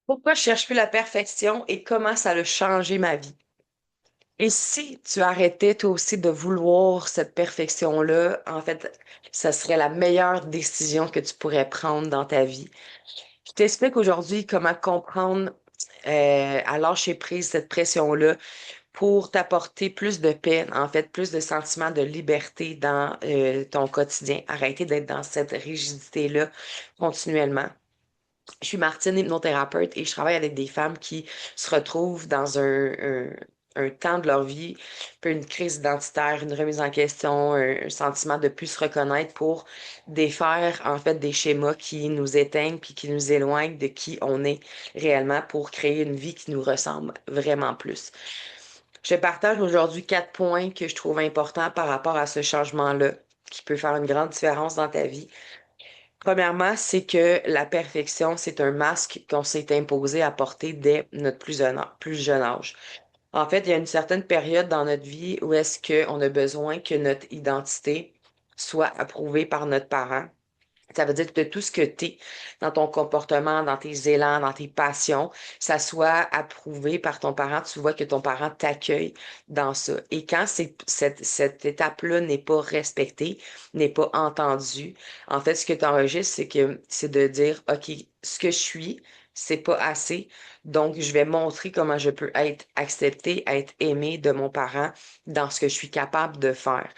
Pourquoi je cherche plus la perfection et comment ça a changé ma vie? Et si tu arrêtais toi aussi de vouloir cette perfection-là, en fait, ça serait la meilleure décision que tu pourrais prendre dans ta vie. Je t'explique aujourd'hui comment comprendre à lâcher prise cette pression-là pour t'apporter plus de paix, en fait, plus de sentiments de liberté dans ton quotidien. Arrêter d'être dans cette rigidité-là continuellement. Je suis Martine, hypnothérapeute, et je travaille avec des femmes qui se retrouvent dans un temps de leur vie, un peu une crise identitaire, une remise en question, un sentiment de plus se reconnaître pour défaire en fait des schémas qui nous éteignent puis qui nous éloignent de qui on est réellement pour créer une vie qui nous ressemble vraiment plus. Je partage aujourd'hui 4 points que je trouve importants par rapport à ce changement-là, qui peut faire une grande différence dans ta vie. Premièrement, c'est que la perfection, c'est un masque qu'on s'est imposé à porter dès notre plus jeune âge. En fait, il y a une certaine période dans notre vie où est-ce qu'on a besoin que notre identité soit approuvée par notre parent. Ça veut dire que tout ce que tu es dans ton comportement, dans tes élans, dans tes passions, ça soit approuvé par ton parent. Tu vois que ton parent t'accueille dans ça. Et quand cette étape-là n'est pas respectée, n'est pas entendue, en fait, ce que tu enregistres, c'est de dire, OK, ce que je suis, c'est pas assez. Donc, je vais montrer comment je peux être acceptée, être aimée de mon parent dans ce que je suis capable de faire.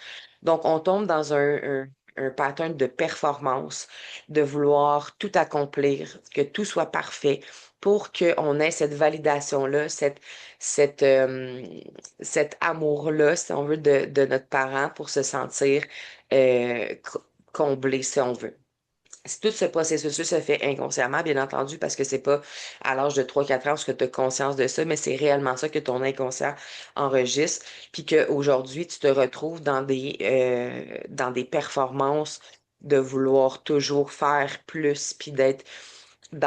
Donc, on tombe dans un pattern de performance, de vouloir tout accomplir, que tout soit parfait pour qu'on ait cette validation-là, cette, euh, cet amour-là, si on veut, de notre parent pour se sentir comblé, si on veut. Tout ce processus-là se fait inconsciemment, bien entendu, parce que c'est pas à l'âge de 3 4 ans que tu as conscience de ça, mais c'est réellement ça que ton inconscient enregistre, puis qu'aujourd'hui, tu te retrouves dans des performances de vouloir toujours faire plus, puis d'être tu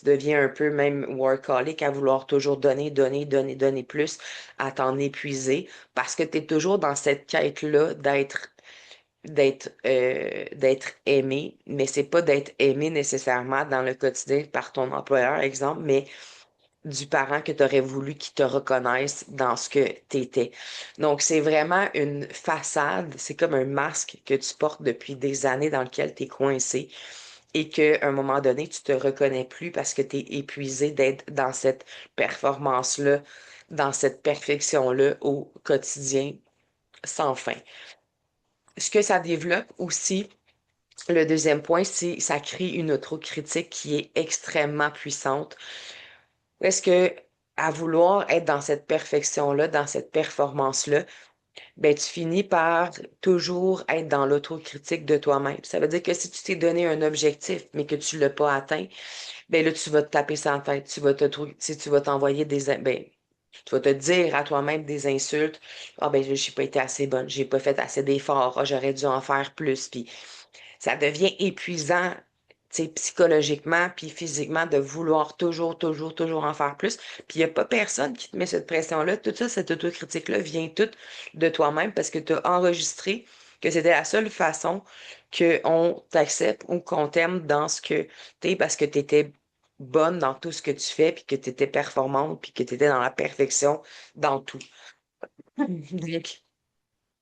deviens un peu même workaholic à vouloir toujours donner, donner, donner, donner plus, à t'en épuiser, parce que tu es toujours dans cette quête-là d'être aimé, mais c'est pas d'être aimé nécessairement dans le quotidien par ton employeur, exemple, mais du parent que tu aurais voulu qu'il te reconnaisse dans ce que tu étais. Donc, c'est vraiment une façade, c'est comme un masque que tu portes depuis des années dans lequel tu es coincé et qu'à un moment donné, tu te reconnais plus parce que tu es épuisé d'être dans cette performance-là, dans cette perfection-là au quotidien sans fin. Ce que ça développe aussi, le deuxième point, c'est ça crée une autocritique qui est extrêmement puissante. Est-ce que à vouloir être dans cette perfection-là, dans cette performance-là, ben tu finis par toujours être dans l'autocritique de toi-même. Ça veut dire que si tu t'es donné un objectif, mais que tu l'as pas atteint, ben là, tu vas te taper sur la tête, tu vas t'envoyer tu vas te dire à toi-même des insultes. Ah ben, j'ai pas été assez bonne, j'ai pas fait assez d'efforts, ah, j'aurais dû en faire plus. Puis ça devient épuisant, tu sais, psychologiquement puis physiquement de vouloir toujours, toujours, toujours en faire plus. Puis il n'y a pas personne qui te met cette pression-là. Tout ça, cette autocritique-là vient toute de toi-même parce que tu as enregistré que c'était la seule façon qu'on t'accepte ou qu'on t'aime dans ce que tu es parce que tu étais bonne dans tout ce que tu fais, puis que tu étais performante, puis que tu étais dans la perfection dans tout. Donc,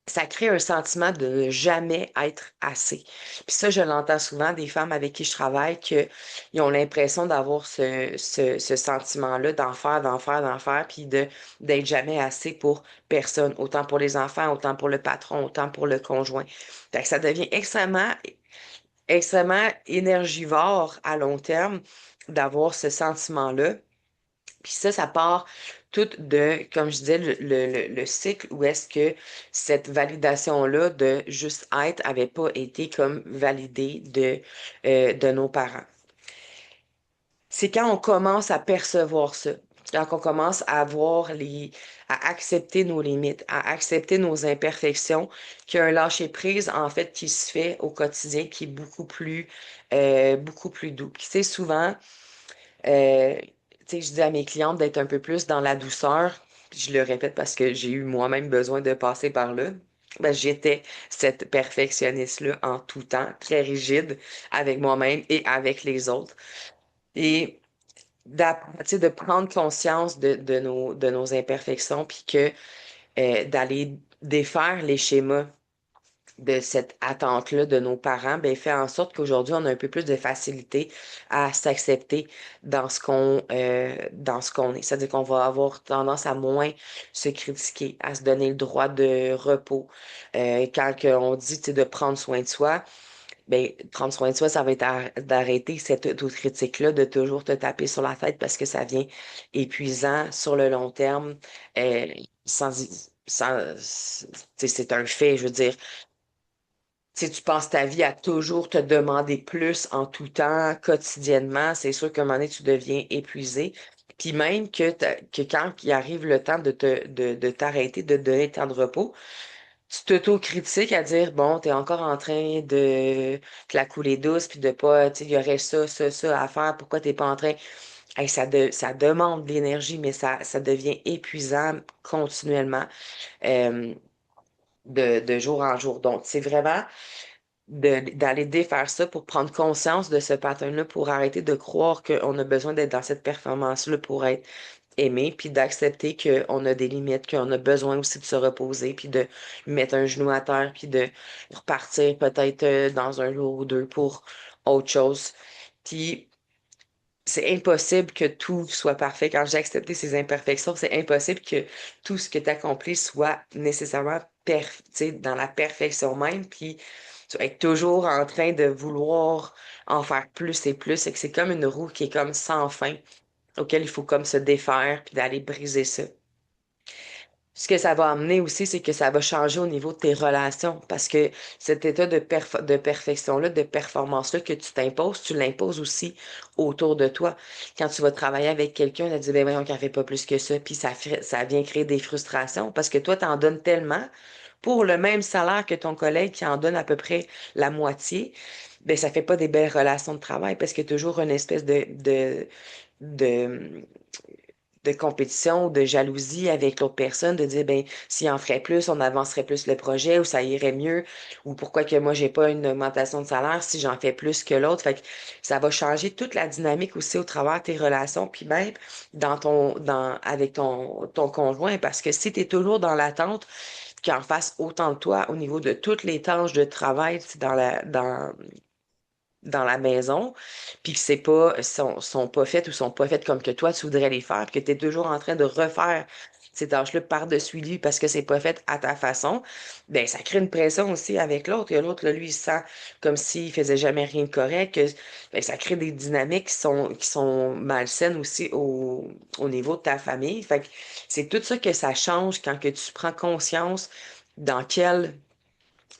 ça crée un sentiment de ne jamais être assez. Puis ça, je l'entends souvent des femmes avec qui je travaille qu'ils ont l'impression d'avoir ce sentiment-là d'en faire, d'en faire, d'en faire, puis d'être jamais assez pour personne, autant pour les enfants, autant pour le patron, autant pour le conjoint. Fait que ça devient extrêmement énergivore à long terme d'avoir ce sentiment-là. Puis ça part tout de, comme je disais, le cycle où est-ce que cette validation-là de juste être avait pas été comme validée de nos parents. C'est quand on commence à percevoir ça, quand on commence à voir à accepter nos limites, à accepter nos imperfections, qu'il y a un lâcher-prise, en fait, qui se fait au quotidien, qui est beaucoup plus doux. Puis, c'est souvent, euh, tu sais, je dis à mes clientes d'être un peu plus dans la douceur. Puis je le répète parce que j'ai eu moi-même besoin de passer par là. Ben, j'étais cette perfectionniste-là en tout temps, très rigide avec moi-même et avec les autres. Et tu sais, de prendre conscience de nos imperfections, puis que d'aller défaire les schémas de cette attente-là de nos parents, ben, fait en sorte qu'aujourd'hui, on a un peu plus de facilité à s'accepter dans ce qu'on est. C'est-à-dire qu'on va avoir tendance à moins se critiquer, à se donner le droit de repos. Quand on dit, tu sais, de prendre soin de soi, ben, prendre soin de soi, ça va être d'arrêter cette autocritique-là, de toujours te taper sur la tête parce que ça vient épuisant sur le long terme. Euh, tu sais, c'est un fait, je veux dire. Si tu passes ta vie à toujours te demander plus en tout temps, quotidiennement, c'est sûr qu'à un moment donné, tu deviens épuisé. Puis même que quand il arrive le temps de t'arrêter, de te donner le temps de repos, tu t'auto-critiques à dire, bon, t'es encore en train de te la couler douce, puis de pas, tu sais, il y aurait ça à faire, pourquoi t'es pas en train? Hey, ça demande de l'énergie, mais ça devient épuisant continuellement, euh, de jour en jour. Donc, c'est vraiment d'aller défaire ça pour prendre conscience de ce pattern-là, pour arrêter de croire qu'on a besoin d'être dans cette performance-là pour être aimé, puis d'accepter qu'on a des limites, qu'on a besoin aussi de se reposer, puis de mettre un genou à terre, puis de repartir peut-être dans un jour ou deux pour autre chose. Puis c'est impossible que tout soit parfait. Quand j'ai accepté ces imperfections, c'est impossible que tout ce que tu accomplis soit nécessairement tu sais, dans la perfection même. Puis tu vas être toujours en train de vouloir en faire plus et plus. Et que c'est comme une roue qui est comme sans fin, auquel il faut comme se défaire puis d'aller briser ça. Ce que ça va amener aussi, c'est que ça va changer au niveau de tes relations parce que cet état de perfection-là, de performance-là que tu t'imposes, tu l'imposes aussi autour de toi. Quand tu vas travailler avec quelqu'un, tu te dis, ben voyons qu'elle fait pas plus que ça, puis ça vient créer des frustrations parce que toi, t'en donnes tellement pour le même salaire que ton collègue qui en donne à peu près la moitié, ben ça fait pas des belles relations de travail parce qu'il y a toujours une espèce de de compétition ou de jalousie avec l'autre personne, de dire, ben, s'il en ferait plus, on avancerait plus le projet ou ça irait mieux, ou pourquoi que moi, j'ai pas une augmentation de salaire si j'en fais plus que l'autre. Fait que ça va changer toute la dynamique aussi au travers de tes relations, puis même avec ton conjoint, parce que si tu es toujours dans l'attente qu'il en fasse autant de toi au niveau de toutes les tâches de travail, tu sais, dans la maison, puis que c'est pas, sont pas faites ou sont pas faites comme que toi, tu voudrais les faire, puis que tu es toujours en train de refaire ces tâches-là par-dessus lui parce que c'est pas fait à ta façon, ben ça crée une pression aussi avec l'autre. Et l'autre, là, lui, il se sent comme s'il faisait jamais rien de correct. Ben, ça crée des dynamiques qui sont malsaines aussi au niveau de ta famille. Fait que c'est tout ça que ça change quand que tu prends conscience dans quel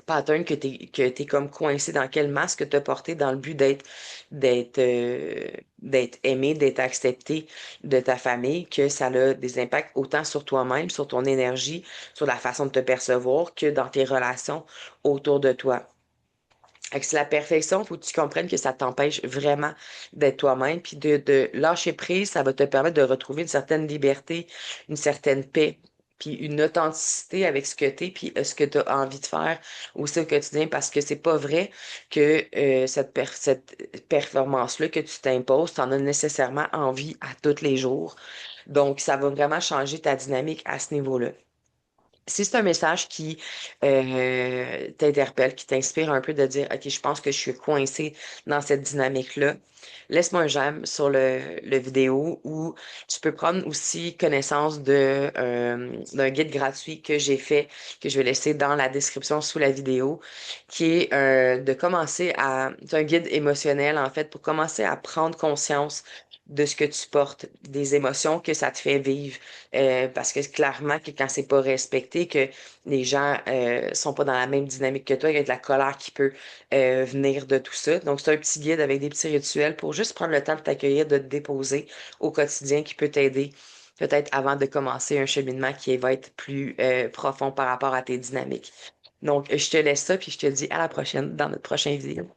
pattern que t'es comme coincé, dans quel masque t'as porté dans le but d'être d'être aimé, d'être accepté de ta famille, que ça a des impacts autant sur toi-même, sur ton énergie, sur la façon de te percevoir, que dans tes relations autour de toi. Fait que c'est la perfection, faut que tu comprennes que ça t'empêche vraiment d'être toi-même, puis de lâcher prise, ça va te permettre de retrouver une certaine liberté, une certaine paix, puis une authenticité avec ce que t'es, puis ce que tu as envie de faire aussi au quotidien, parce que c'est pas vrai que cette performance-là que tu t'imposes, tu en as nécessairement envie à tous les jours. Donc, ça va vraiment changer ta dynamique à ce niveau-là. Si c'est un message qui t'interpelle, qui t'inspire un peu de dire, OK, je pense que je suis coincée dans cette dynamique-là, laisse-moi un j'aime sur le vidéo ou tu peux prendre aussi connaissance d'un guide gratuit que j'ai fait, que je vais laisser dans la description sous la vidéo, qui est c'est un guide émotionnel en fait, pour commencer à prendre conscience de ce que tu portes, des émotions que ça te fait vivre. Parce que clairement que quand c'est pas respecté, que les gens sont pas dans la même dynamique que toi, il y a de la colère qui peut venir de tout ça. Donc, c'est un petit guide avec des petits rituels pour juste prendre le temps de t'accueillir, de te déposer au quotidien qui peut t'aider peut-être avant de commencer un cheminement qui va être plus profond par rapport à tes dynamiques. Donc, je te laisse ça, puis je te dis à la prochaine dans notre prochaine vidéo.